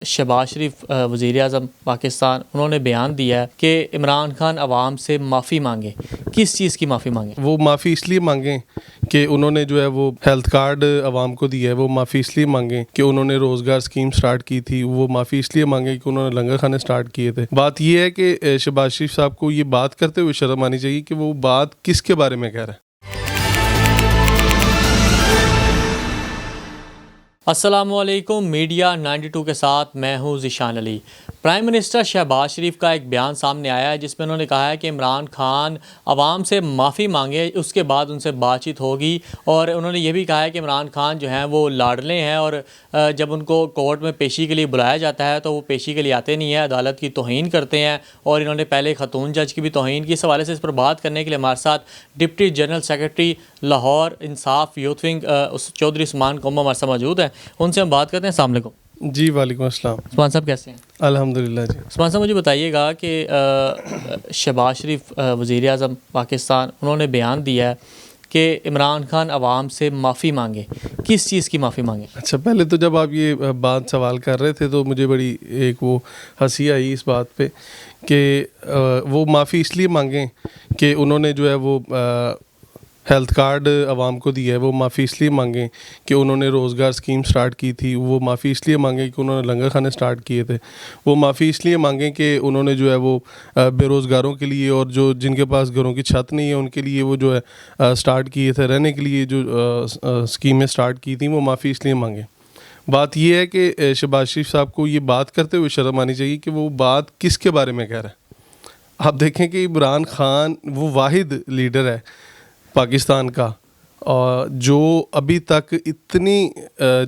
شہباز شریف وزیر اعظم پاکستان انہوں نے بیان دیا ہے کہ عمران خان عوام سے معافی مانگے. کس چیز کی معافی مانگے؟ وہ معافی اس لیے مانگیں کہ انہوں نے جو ہے وہ ہیلتھ کارڈ عوام کو دیا ہے. وہ معافی اس لیے مانگیں کہ انہوں نے روزگار اسکیم سٹارٹ کی تھی. وہ معافی اس لیے مانگیں کہ انہوں نے لنگر خانے سٹارٹ کیے تھے. بات یہ ہے کہ شہباز شریف صاحب کو یہ بات کرتے ہوئے شرم آنی چاہیے کہ وہ بات کس کے بارے میں کہہ رہا ہے. السلام علیکم. میڈیا 92 کے ساتھ میں ہوں ذیشان علی. پرائم منسٹر شہباز شریف کا ایک بیان سامنے آیا ہے جس میں انہوں نے کہا ہے کہ عمران خان عوام سے معافی مانگے, اس کے بعد ان سے بات چیت ہوگی. اور انہوں نے یہ بھی کہا ہے کہ عمران خان جو ہیں وہ لاڈلے ہیں اور جب ان کو کورٹ میں پیشی کے لیے بلایا جاتا ہے تو وہ پیشی کے لیے آتے نہیں ہیں, عدالت کی توہین کرتے ہیں. اور انہوں نے پہلے خاتون جج کی بھی توہین کی. اس حوالے سے اس پر بات کرنے کے لیے ہمارے ساتھ ڈپٹی جنرل سیکرٹری لاہور انصاف یوتھ ونگ چودھری عثمان کومبو ہمارے ساتھ موجود ہیں. ان سے ہم بات کرتے ہیں. السلام علیکم. جی وعلیکم السلام. عثمان صاحب کیسے ہیں؟ الحمدللہ. جی عثمان صاحب مجھے بتائیے گا کہ شہباز شریف وزیر اعظم پاکستان انہوں نے بیان دیا ہے کہ عمران خان عوام سے معافی مانگے. کس چیز کی معافی مانگے؟ اچھا, پہلے تو جب آپ یہ بات سوال کر رہے تھے تو مجھے بڑی ایک وہ ہنسی آئی اس بات پہ کہ وہ معافی اس لیے مانگیں کہ انہوں نے جو ہے وہ ہیلتھ کارڈ عوام کو دیا ہے. وہ معافی اس لیے مانگیں کہ انہوں نے روزگار اسکیم سٹارٹ کی تھی. وہ معافی اس لیے مانگیں کہ انہوں نے لنگر خانے سٹارٹ کیے تھے. وہ معافی اس لیے مانگیں کہ انہوں نے جو ہے وہ بے روزگاروں کے لیے اور جو جن کے پاس گھروں کی چھت نہیں ہے ان کے لیے وہ جو ہے سٹارٹ کیے تھے, رہنے کے لیے جو اسکیمیں سٹارٹ کی تھیں, وہ معافی اس لیے مانگیں. بات یہ ہے کہ شہباز شریف صاحب کو یہ بات کرتے ہوئے شرم آنی چاہیے کہ وہ بات کس کے بارے میں کہہ رہا ہے. آپ دیکھیں کہ عمران خان وہ واحد لیڈر ہے پاکستان کا اور جو ابھی تک اتنی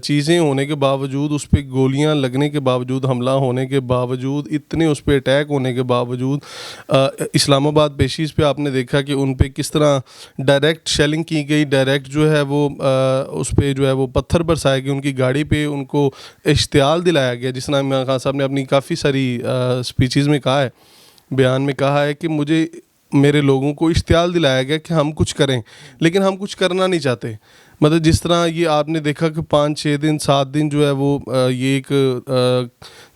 چیزیں ہونے کے باوجود, اس پہ گولیاں لگنے کے باوجود, حملہ ہونے کے باوجود, اتنے اس پہ اٹیک ہونے کے باوجود, اسلام آباد پیشیز پہ آپ نے دیکھا کہ ان پہ کس طرح ڈائریکٹ شیلنگ کی گئی, ڈائریکٹ جو ہے وہ اس پہ جو ہے وہ پتھر برسائے گئے, ان کی گاڑی پہ ان کو اشتعال دلایا گیا. جس طرح عمران خان صاحب نے اپنی کافی ساری اسپیچز میں کہا ہے, بیان میں کہا ہے کہ مجھے میرے لوگوں کو اشتعال دلایا گیا کہ ہم کچھ کریں, لیکن ہم کچھ کرنا نہیں چاہتے. مطلب جس طرح یہ آپ نے دیکھا کہ 5-6 دن 7 دن جو ہے وہ یہ ایک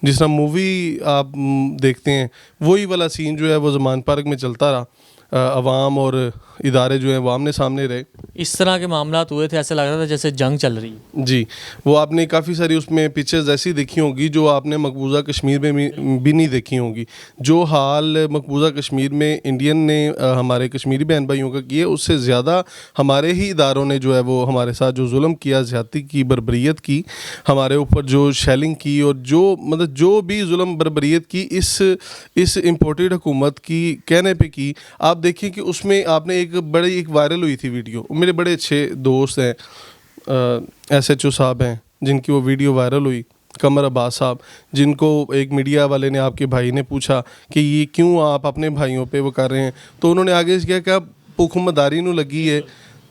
جس طرح مووی آپ دیکھتے ہیں وہی والا سین جو ہے وہ زمان پارک میں چلتا رہا. عوام اور ادارے جو ہیں وہ آمنے سامنے رہے. اس طرح کے معاملات ہوئے تھے, ایسے لگ رہا تھا جیسے جنگ چل رہی ہے. جی, وہ آپ نے کافی ساری اس میں پکچرز ایسی دیکھی ہوں گی جو آپ نے مقبوضہ کشمیر میں بھی نہیں دیکھی ہوں گی. جو حال مقبوضہ کشمیر میں انڈین نے ہمارے کشمیری بہن بھائیوں کا کیے, اس سے زیادہ ہمارے ہی اداروں نے جو ہے وہ ہمارے ساتھ جو ظلم کیا, زیادتی کی, بربریت کی, ہمارے اوپر جو شیلنگ کی اور جو مطلب جو بھی ظلم بربریت کی اس امپورٹڈ حکومت کی کہنے پہ کی. آپ دیکھیں کہ اس میں آپ نے ایک وائرل ہوئی تھی ویڈیو. میرے بڑے اچھے دوست ہیں SHO صاحب ہیں جن کی وہ ویڈیو وائرل ہوئی, قمر عباس صاحب, جن کو ایک میڈیا والے نے, آپ کے بھائی نے پوچھا کہ یہ کیوں آپ اپنے بھائیوں پہ وہ کر رہے ہیں, تو انہوں نے آگے سے کہا کہ اب بھوک مداری نو لگی ہے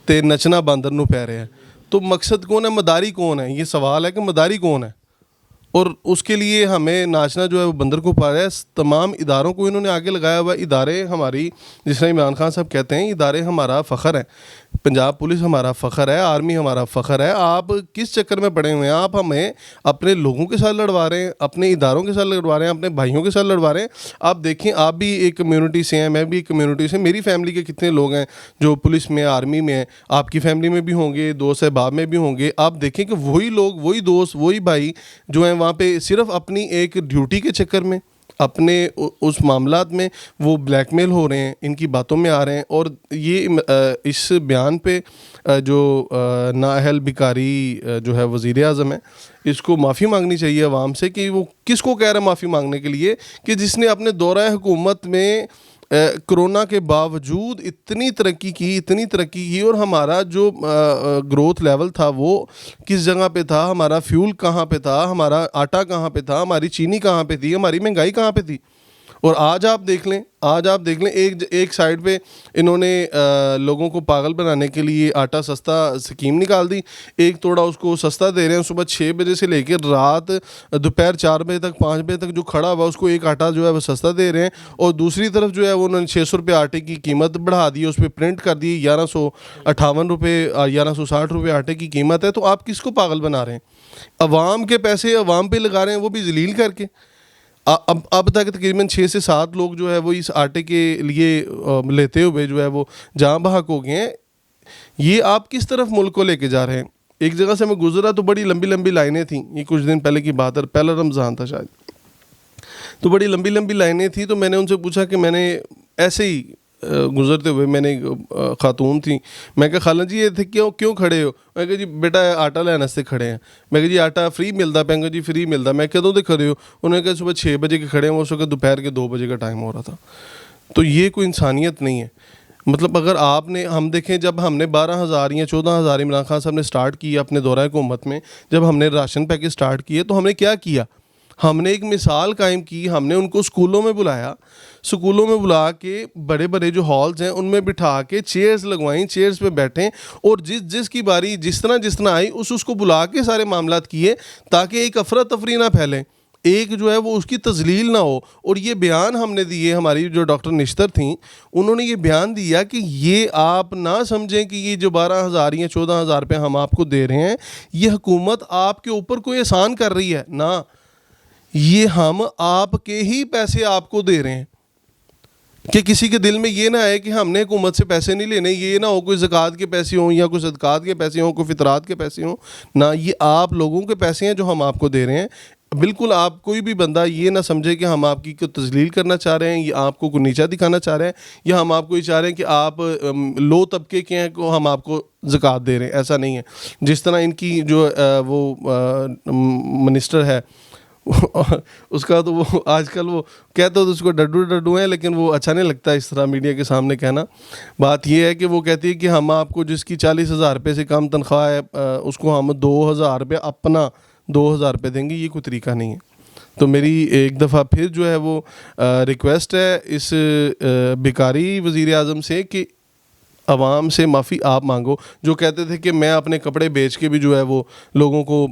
تے نچنا باندر نو پہ رہے ہیں. تو مقصد کون ہے, مداری کون ہے؟ یہ سوال ہے کہ مداری کون ہے, اور اس کے لیے ہمیں ناچنا جو ہے وہ بندر کو پا رہا ہے. تمام اداروں کو انہوں نے آگے لگایا ہوا ہے. ادارے ہماری, جس طرح عمران خان صاحب کہتے ہیں, ادارے ہمارا فخر ہے. پنجاب پولیس ہمارا فخر ہے, آرمی ہمارا فخر ہے. آپ کس چکر میں پڑے ہوئے ہیں؟ آپ ہمیں اپنے لوگوں کے ساتھ لڑوا رہے ہیں, اپنے اداروں کے ساتھ لڑوا رہے ہیں, اپنے بھائیوں کے ساتھ لڑوا رہے ہیں. آپ دیکھیں, آپ بھی ایک کمیونٹی سے ہیں, میں بھی ایک کمیونٹی سے. میری فیملی کے کتنے لوگ ہیں جو پولیس میں, آرمی میں ہیں. آپ کی فیملی میں بھی ہوں گے, دوست احباب میں بھی ہوں گے. آپ دیکھیں کہ وہی لوگ, وہی دوست, وہی بھائی جو ہیں وہاں پہ صرف اپنی ایک ڈیوٹی کے چکر میں, اپنے اس معاملات میں وہ بلیک میل ہو رہے ہیں, ان کی باتوں میں آ رہے ہیں. اور یہ اس بیان پہ جو نااہل بیکاری جو ہے وزیر اعظم ہے, اس کو معافی مانگنی چاہیے عوام سے. کہ وہ کس کو کہہ رہا ہے معافی مانگنے کے لیے؟ کہ جس نے اپنے دورہ حکومت میں کرونا کے باوجود اتنی ترقی کی, اور ہمارا جو گروتھ لیول تھا وہ کس جگہ پہ تھا, ہمارا فیول کہاں پہ تھا, ہمارا آٹا کہاں پہ تھا, ہماری چینی کہاں پہ تھی, ہماری مہنگائی کہاں پہ تھی. اور آج آپ دیکھ لیں ایک سائڈ پہ انہوں نے لوگوں کو پاگل بنانے کے لیے آٹا سستا سکیم نکال دی. ایک توڑا اس کو سستا دے رہے ہیں, صبح 6 بجے سے لے کے رات دوپہر 4 بجے تک 5 بجے تک جو کھڑا ہوا اس کو ایک آٹا جو ہے وہ سستا دے رہے ہیں. اور دوسری طرف جو ہے وہ انہوں نے 600 روپے آٹے کی قیمت بڑھا دی, اس پہ پرنٹ کر دی 1158 روپے 1160 روپے آٹے کی قیمت ہے. تو آپ کس کو پاگل بنا رہے ہیں؟ عوام کے پیسے عوام پہ لگا رہے ہیں، وہ بھی ذلیل کر کے. اب تک تقریباً 6 سے 7 لوگ جو ہے وہ اس آٹے کے لیے لیتے ہوئے جو ہے وہ جہاں بحق ہو گئے ہیں. یہ آپ کس طرف ملک کو لے کے جا رہے ہیں؟ ایک جگہ سے میں گزرا تو بڑی لمبی لمبی لائنیں تھیں، یہ کچھ دن پہلے کی بات ہے، پہلا رمضان تھا شاید، تو بڑی لمبی لمبی لائنیں تھیں. تو میں نے ان سے پوچھا کہ میں نے ایسے ہی گزرتے ہوئے میں نے خاتون تھیں، میں کہا خالہ جی یہ تھے کیوں کھڑے ہو؟ میں کہا جی بیٹا آٹا لینے سے کھڑے ہیں. میں کہا جی آٹا فری ملتا؟ میں کہا جی فری ملتا. میں کدوں دے کھڑے ہو؟ انہوں نے کہا صبح 6 بجے کے کھڑے ہیں، اس وقت دوپہر کے 2 بجے کا ٹائم ہو رہا تھا. تو یہ کوئی انسانیت نہیں ہے. مطلب اگر آپ نے، ہم دیکھیں جب ہم نے 12,000 یا 14,000 عمران خان صاحب نے سٹارٹ کیا اپنے دورہ حکومت میں، جب ہم نے راشن پیکج سٹارٹ کیے تو ہم نے کیا کیا؟ ہم نے ایک مثال قائم کی. ہم نے ان کو اسکولوں میں بلایا، اسکولوں میں بلا کے بڑے بڑے جو ہالز ہیں ان میں بٹھا کے چیئرز لگوائیں، چیئرز پہ بیٹھیں اور جس کی باری جس طرح آئی اس کو بلا کے سارے معاملات کیے تاکہ ایک افراتفری نہ پھیلے، ایک جو ہے وہ اس کی تذلیل نہ ہو. اور یہ بیان ہم نے دیے، ہماری جو ڈاکٹر نشتر تھیں انہوں نے یہ بیان دیا کہ یہ آپ نہ سمجھیں کہ یہ جو 12,000 یا 14,000 روپے ہم آپ کو دے رہے ہیں یہ حکومت آپ کے اوپر کوئی احسان کر رہی ہے، نہ، یہ ہم آپ کے ہی پیسے آپ کو دے رہے ہیں. کہ کسی کے دل میں یہ نہ آئے کہ ہم نے حکومت سے پیسے نہیں لینے، یہ نہ ہو کوئی زکوٰۃ کے پیسے ہوں یا کوئی صدقات کے پیسے ہوں، کوئی فطرات کے پیسے ہوں، نہ، یہ آپ لوگوں کے پیسے ہیں جو ہم آپ کو دے رہے ہیں. بالکل آپ کوئی بھی بندہ یہ نہ سمجھے کہ ہم آپ کی کوئی تذلیل کرنا چاہ رہے ہیں یا آپ کو کوئی نیچا دکھانا چاہ رہے ہیں یا ہم آپ کو یہ چاہ رہے ہیں کہ آپ لو طبقے کے ہیں کو ہم آپ کو زکوٰۃ دے رہے ہیں. ایسا نہیں ہے. جس طرح ان کی جو وہ منسٹر ہے اس کا تو وہ آج کل وہ کہتے تو اس کو ڈڈو ہیں، لیکن وہ اچھا نہیں لگتا اس طرح میڈیا کے سامنے کہنا. بات یہ ہے کہ وہ کہتی ہے کہ ہم آپ کو جس کی 40,000 روپے سے کم تنخواہ ہے اس کو ہم 2,000 روپے اپنا 2,000 روپے دیں گے. یہ کوئی طریقہ نہیں ہے. تو میری ایک دفعہ پھر جو ہے وہ ریکویسٹ ہے اس بیکاری وزیر اعظم سے کہ عوام سے معافی آپ مانگو. جو کہتے تھے کہ میں اپنے کپڑے بیچ کے بھی جو ہے وہ لوگوں کو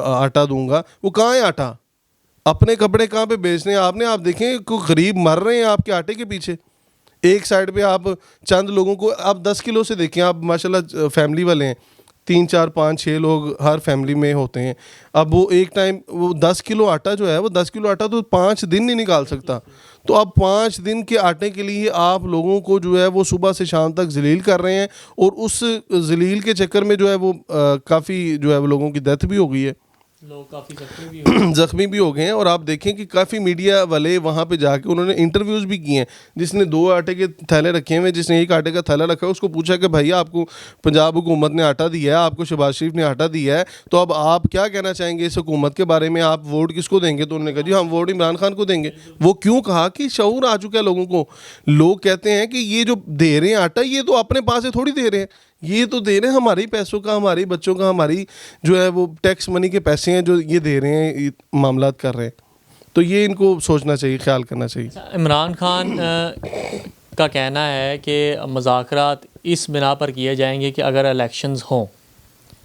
آٹا دوں گا، وہ کہاں ہے آٹا؟ اپنے کپڑے کہاں پہ بیچنے ہیں آپ نے؟ آپ دیکھیں کوئی غریب مر رہے ہیں آپ کے آٹے کے پیچھے. ایک سائڈ پہ آپ چند لوگوں کو آپ 10 کلو سے دیکھیں، آپ ماشاءاللہ فیملی والے ہیں، 3 4 5 6 لوگ ہر فیملی میں ہوتے ہیں. اب وہ ایک ٹائم وہ 10 کلو آٹا جو ہے وہ 10 کلو آٹا تو 5 دن نہیں نکال سکتا. تو اب 5 دن کے آٹے کے لیے آپ لوگوں کو جو ہے وہ صبح سے شام تک ذلیل کر رہے ہیں اور اس ذلیل کے چکر میں جو ہے وہ کافی جو ہے وہ لوگوں کی ڈیتھ بھی ہو گئی ہے، لوگ کافی زخمی بھی ہو گئے ہیں. اور آپ دیکھیں کہ کافی میڈیا والے وہاں پہ جا کے انہوں نے انٹرویوز بھی کیے ہیں. جس نے 2 آٹے کے تھیلے رکھے ہوئے، جس نے 1 آٹے کا تھیلا رکھا ہے، اس کو پوچھا کہ بھائی آپ کو پنجاب حکومت نے آٹا دیا ہے، آپ کو شہباز شریف نے آٹا دیا ہے، تو اب آپ کیا کہنا چاہیں گے اس حکومت کے بارے میں؟ آپ ووٹ کس کو دیں گے؟ تو انہوں نے کہا جی ہم ووٹ عمران خان کو دیں گے. وہ کیوں؟ کہا کہ شعور آ چکا ہے لوگوں کو. لوگ کہتے ہیں کہ یہ جو دے رہے ہیں آٹا یہ تو اپنے پاس سے تھوڑی دے رہے ہیں، یہ تو دے رہے ہیں ہمارے پیسوں کا، ہمارے بچوں کا، ہماری جو ہے وہ ٹیکس منی کے پیسے ہیں جو یہ دے رہے ہیں، معاملات کر رہے ہیں. تو یہ ان کو سوچنا چاہیے، خیال کرنا چاہیے. عمران خان کا کہنا ہے کہ مذاکرات اس بنا پر کیے جائیں گے کہ اگر الیکشنز ہوں،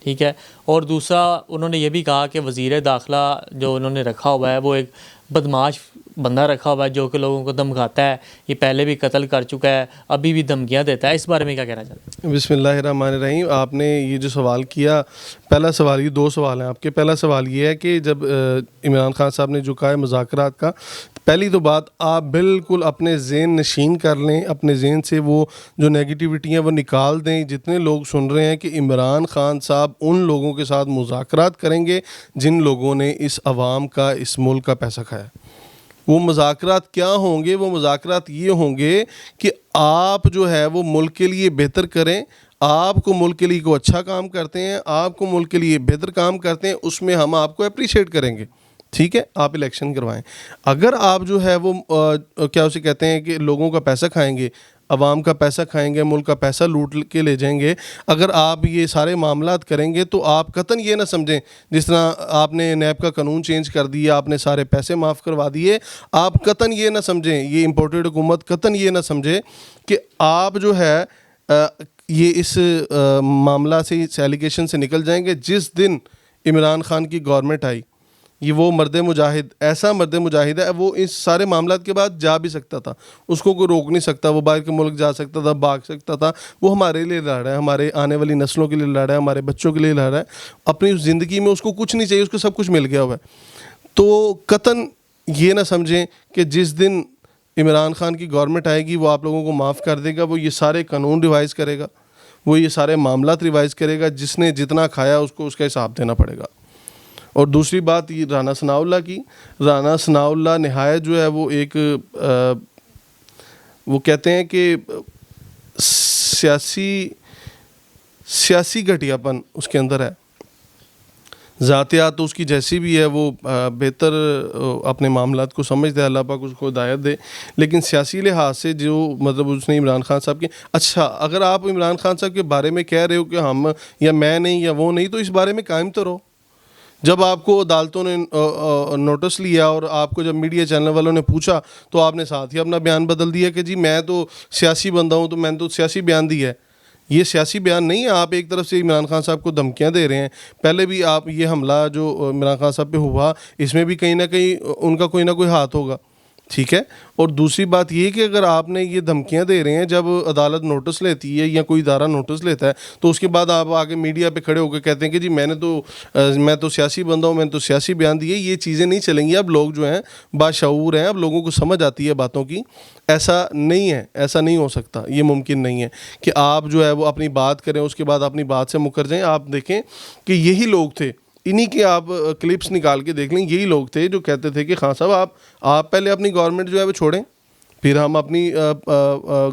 ٹھیک ہے. اور دوسرا انہوں نے یہ بھی کہا کہ وزیر داخلہ جو انہوں نے رکھا ہوا ہے وہ ایک بدمعاش بندہ رکھا ہوا ہے جو کہ لوگوں کو دھمکاتا ہے، یہ پہلے بھی قتل کر چکا ہے، ابھی بھی دھمکیاں دیتا ہے. اس بارے میں کیا کہنا چاہتے ہیں؟ بسم اللہ الرحمن الرحیم. آپ نے یہ جو سوال کیا، پہلا سوال، یہ 2 سوال ہیں آپ کے. پہلا سوال یہ ہے کہ جب عمران خان صاحب نے جو کہا ہے مذاکرات کا، پہلی تو بات آپ بالکل اپنے ذہن نشین کر لیں، اپنے ذہن سے وہ جو نیگیٹیوٹی ہیں وہ نکال دیں. جتنے لوگ سن رہے ہیں کہ عمران خان صاحب ان لوگوں کے ساتھ مذاکرات کریں گے جن لوگوں نے اس عوام کا، اس ملک کا پیسہ کھایا. وہ مذاکرات کیا ہوں گے؟ وہ مذاکرات یہ ہوں گے کہ آپ جو ہے وہ ملک کے لیے بہتر کریں، آپ کو ملک کے لیے کوئی اچھا کام کرتے ہیں، آپ کو ملک کے لیے بہتر کام کرتے ہیں، اس میں ہم آپ کو اپریشیٹ کریں گے. ٹھیک ہے، آپ الیکشن کروائیں. اگر آپ جو ہے وہ کیا اسے کہتے ہیں کہ لوگوں کا پیسہ کھائیں گے، عوام کا پیسہ کھائیں گے، ملک کا پیسہ لوٹ کے لے جائیں گے، اگر آپ یہ سارے معاملات کریں گے تو آپ قطعاً یہ نہ سمجھیں جس طرح آپ نے نیب کا قانون چینج کر دیا، آپ نے سارے پیسے معاف کروا دیے، آپ قطعاً یہ نہ سمجھیں، یہ امپورٹڈ حکومت قطعاً یہ نہ سمجھے کہ آپ جو ہے یہ اس معاملہ سے، اس ایلیگیشن سے نکل جائیں گے. جس دن عمران خان کی گورنمنٹ آئی یہ وہ مرد مجاہد ایسا مرد مجاہد ہے, وہ اس سارے معاملات کے بعد جا بھی سکتا تھا, اس کو کوئی روک نہیں سکتا, وہ باہر کے ملک جا سکتا تھا, بھاگ سکتا تھا. وہ ہمارے لیے لڑ رہا ہے, ہمارے آنے والی نسلوں کے لیے لڑ رہا ہے, ہمارے بچوں کے لیے لڑ رہا ہے. اپنی زندگی میں اس کو کچھ نہیں چاہیے, اس کو سب کچھ مل گیا ہوا ہے. تو قطعاً یہ نہ سمجھیں کہ جس دن عمران خان کی گورنمنٹ آئے گی وہ آپ لوگوں کو معاف کر دے گا, وہ یہ سارے قانون ریوائز کرے گا, وہ یہ سارے معاملات ریوائز کرے گا. جس نے جتنا کھایا اس کو اس کا حساب دینا پڑے گا. اور دوسری بات یہ رانا ثناء اللہ کی, رانا ثناء اللہ نہایت جو ہے وہ ایک وہ کہتے ہیں کہ سیاسی گھٹیا پن اس کے اندر ہے. ذاتیات تو اس کی جیسی بھی ہے, وہ بہتر اپنے معاملات کو سمجھتے ہیں, اللہ پاک اس کو ہدایت دے. لیکن سیاسی لحاظ سے جو مطلب اس نے عمران خان صاحب کے, اچھا اگر آپ عمران خان صاحب کے بارے میں کہہ رہے ہو کہ ہم یا میں نہیں یا وہ نہیں, تو اس بارے میں قائم تو رہو. جب آپ کو عدالتوں نے نوٹس لیا اور آپ کو جب میڈیا چینل والوں نے پوچھا تو آپ نے ساتھ ہی اپنا بیان بدل دیا کہ جی میں تو سیاسی بندہ ہوں, تو میں نے تو سیاسی بیان دیا ہے. یہ سیاسی بیان نہیں ہے. آپ ایک طرف سے عمران خان صاحب کو دھمکیاں دے رہے ہیں. پہلے بھی آپ یہ حملہ جو عمران خان صاحب پہ ہوا, اس میں بھی کہیں نہ کہیں ان کا کوئی نہ کوئی ہاتھ ہوگا, ٹھیک ہے. اور دوسری بات یہ کہ اگر آپ نے یہ دھمکیاں دے رہے ہیں, جب عدالت نوٹس لیتی ہے یا کوئی ادارہ نوٹس لیتا ہے, تو اس کے بعد آپ آگے میڈیا پہ کھڑے ہو کے کہتے ہیں کہ جی میں تو سیاسی بندہ ہوں, میں نے تو سیاسی بیان دیے. یہ چیزیں نہیں چلیں گی. اب لوگ جو ہیں باشعور ہیں, اب لوگوں کو سمجھ آتی ہے باتوں کی. ایسا نہیں ہے, ایسا نہیں ہو سکتا, یہ ممکن نہیں ہے کہ آپ جو ہے وہ اپنی بات کریں اس کے بعد اپنی بات سے مکر جائیں. آپ دیکھیں کہ یہی لوگ تھے, انہی کے آپ کلپس نکال کے دیکھ لیں, یہی لوگ تھے جو کہتے تھے کہ خان صاحب آپ پہلے اپنی گورنمنٹ جو ہے وہ چھوڑیں, پھر ہم اپنی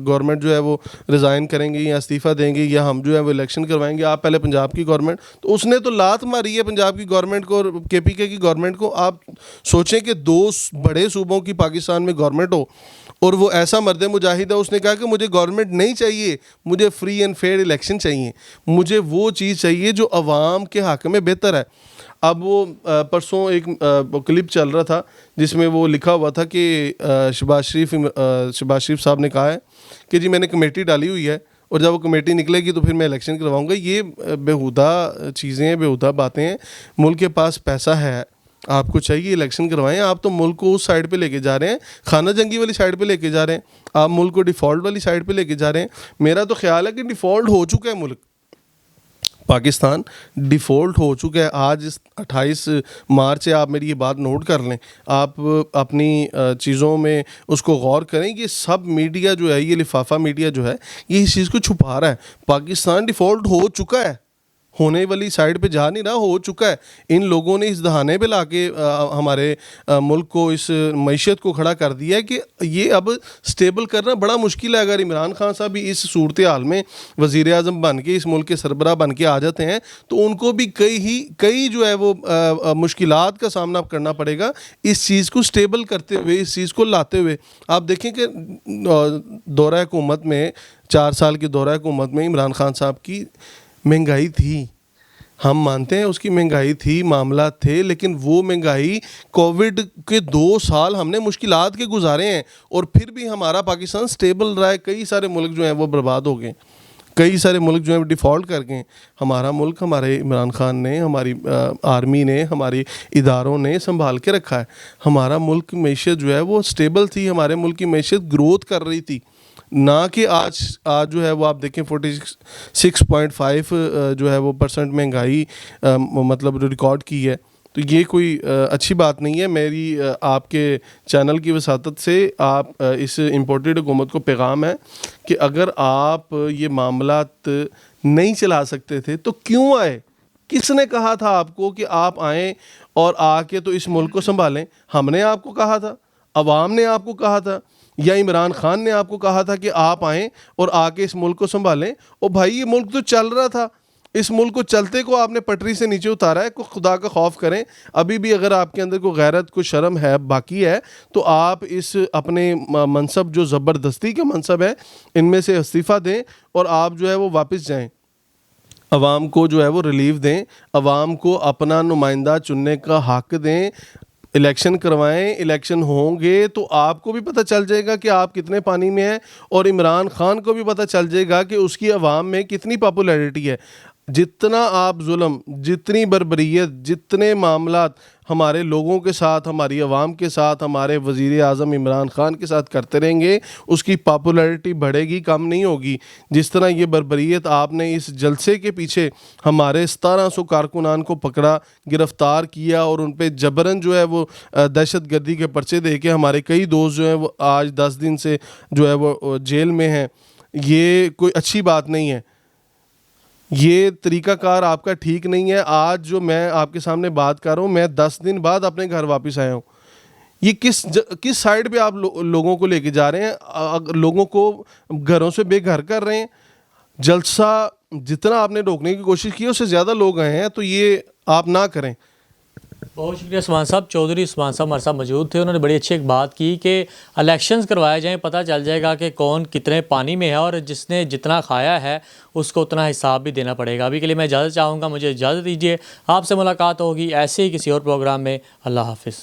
گورنمنٹ جو ہے وہ ریزائن کریں گے یا استعفیٰ دیں گے یا ہم جو ہے وہ الیکشن کروائیں گے. آپ پہلے پنجاب کی گورنمنٹ, تو اس نے تو لات ماری ہے پنجاب کی گورنمنٹ کو اور KPK کی گورنمنٹ کو. آپ سوچیں کہ 2 بڑے صوبوں کی پاکستان میں گورنمنٹ ہو اور وہ ایسا مرد مجاہد ہے, اس نے کہا کہ مجھے گورنمنٹ نہیں چاہیے, مجھے فری اینڈ فیئر الیکشن چاہیے, مجھے وہ چیز چاہیے جو عوام کے حق میں بہتر ہے. اب وہ پرسوں ایک کلپ چل رہا تھا جس میں وہ لکھا ہوا تھا کہ شہباز شریف صاحب نے کہا ہے کہ جی میں نے کمیٹی ڈالی ہوئی ہے اور جب وہ کمیٹی نکلے گی تو پھر میں الیکشن کرواؤں گا. یہ بیہودہ چیزیں ہیں, بیہودہ باتیں ہیں. ملک کے پاس پیسہ ہے, آپ کو چاہیے الیکشن کروائیں. آپ تو ملک کو اس سائڈ پہ لے کے جا رہے ہیں, خانہ جنگی والی سائڈ پہ لے کے جا رہے ہیں. آپ ملک کو ڈیفالٹ والی سائڈ پہ لے کے جا رہے ہیں. میرا تو خیال ہے کہ ڈیفالٹ ہو چکا ہے ملک, پاکستان ڈیفالٹ ہو چکا ہے. آج 28 مارچ ہے, آپ میری یہ بات نوٹ کر لیں, آپ اپنی چیزوں میں اس کو غور کریں. یہ سب میڈیا جو ہے, یہ لفافہ میڈیا جو ہے, یہ اس چیز کو چھپا رہا ہے. پاکستان ڈیفالٹ ہو چکا ہے, ہونے والی سائڈ پہ جا نہیں رہا, ہو چکا ہے. ان لوگوں نے اس دہانے پہ لا کے ہمارے ملک کو, اس معیشت کو کھڑا کر دیا ہے کہ یہ اب سٹیبل کرنا بڑا مشکل ہے. اگر عمران خان صاحب بھی اس صورتحال میں وزیر اعظم بن کے, اس ملک کے سربراہ بن کے آ جاتے ہیں, تو ان کو بھی کئی جو ہے وہ مشکلات کا سامنا کرنا پڑے گا اس چیز کو سٹیبل کرتے ہوئے, اس چیز کو لاتے ہوئے. آپ دیکھیں کہ دورہ حکومت میں, 4 سال کے دورہ حکومت میں عمران خان صاحب کی مہنگائی تھی, ہم مانتے ہیں اس کی مہنگائی تھی, معاملات تھے, لیکن وہ مہنگائی کووڈ کے 2 سال ہم نے مشکلات کے گزارے ہیں اور پھر بھی ہمارا پاکستان سٹیبل رہا ہے. کئی سارے ملک جو ہیں وہ برباد ہو گئے, کئی سارے ملک جو ہیں ڈیفالٹ کر گئے. ہمارا ملک ہمارے عمران خان نے, ہماری آرمی نے, ہماری اداروں نے سنبھال کے رکھا ہے. ہمارا ملک کی معیشت جو ہے وہ سٹیبل تھی, ہمارے ملک کی معیشت گروتھ کر رہی تھی. نہ کہ آج جو ہے وہ آپ دیکھیں 46.5 جو ہے وہ % مہنگائی مطلب ریکارڈ کی ہے. تو یہ کوئی اچھی بات نہیں ہے. میری آپ کے چینل کی وساطت سے آپ اس امپورٹڈ حکومت کو پیغام ہے کہ اگر آپ یہ معاملات نہیں چلا سکتے تھے تو کیوں آئے؟ کس نے کہا تھا آپ کو کہ آپ آئیں اور آ کے تو اس ملک کو سنبھالیں؟ ہم نے آپ کو کہا تھا, عوام نے آپ کو کہا تھا, یا عمران خان نے آپ کو کہا تھا کہ آپ آئیں اور آ کے اس ملک کو سنبھالیں؟ اور بھائی یہ ملک تو چل رہا تھا, اس ملک کو چلتے کو آپ نے پٹری سے نیچے اتارا ہے. کوئی خدا کا خوف کریں. ابھی بھی اگر آپ کے اندر کوئی غیرت, کوئی شرم ہے, باقی ہے, تو آپ اس اپنے منصب جو زبردستی کے منصب ہے ان میں سے استعفیٰ دیں اور آپ جو ہے وہ واپس جائیں. عوام کو جو ہے وہ ریلیف دیں, عوام کو اپنا نمائندہ چننے کا حق دیں, الیکشن کروائیں. الیکشن ہوں گے تو آپ کو بھی پتہ چل جائے گا کہ آپ کتنے پانی میں ہیں, اور عمران خان کو بھی پتہ چل جائے گا کہ اس کی عوام میں کتنی پاپولیرٹی ہے. جتنا آپ ظلم، جتنی بربریت، جتنے معاملات ہمارے لوگوں کے ساتھ، ہماری عوام کے ساتھ، ہمارے وزیر اعظم عمران خان کے ساتھ کرتے رہیں گے، اس کی پاپولیرٹی بڑھے گی، کم نہیں ہوگی. جس طرح یہ بربریت آپ نے اس جلسے کے پیچھے ہمارے 1700 کارکنان کو پکڑا، گرفتار کیا اور ان پہ جبراً جو ہے وہ دہشت گردی کے پرچے دے کے ہمارے کئی دوست جو ہیں وہ آج 10 دن سے جو ہے وہ جیل میں ہیں، یہ کوئی اچھی بات نہیں ہے. یہ طریقہ کار آپ کا ٹھیک نہیں ہے. آج جو میں آپ کے سامنے بات کر رہا ہوں، میں 10 دن بعد اپنے گھر واپس آیا ہوں. یہ کس سائڈ پہ آپ لوگوں کو لے کے جا رہے ہیں؟ لوگوں کو گھروں سے بے گھر کر رہے ہیں. جلسہ جتنا آپ نے روکنے کی کوشش کی، اس سے زیادہ لوگ آئے ہیں، تو یہ آپ نہ کریں. بہت شکریہ عثمان صاحب. چودھری عثمان صاحب ہمارے ساتھ موجود تھے. انہوں نے بڑی اچھی ایک بات کی کہ الیکشنز کروائے جائیں، پتہ چل جائے گا کہ کون کتنے پانی میں ہے، اور جس نے جتنا کھایا ہے اس کو اتنا حساب بھی دینا پڑے گا. ابھی کے لیے میں اجازت چاہوں گا، مجھے اجازت دیجیے. آپ سے ملاقات ہوگی ایسے ہی کسی اور پروگرام میں. اللہ حافظ.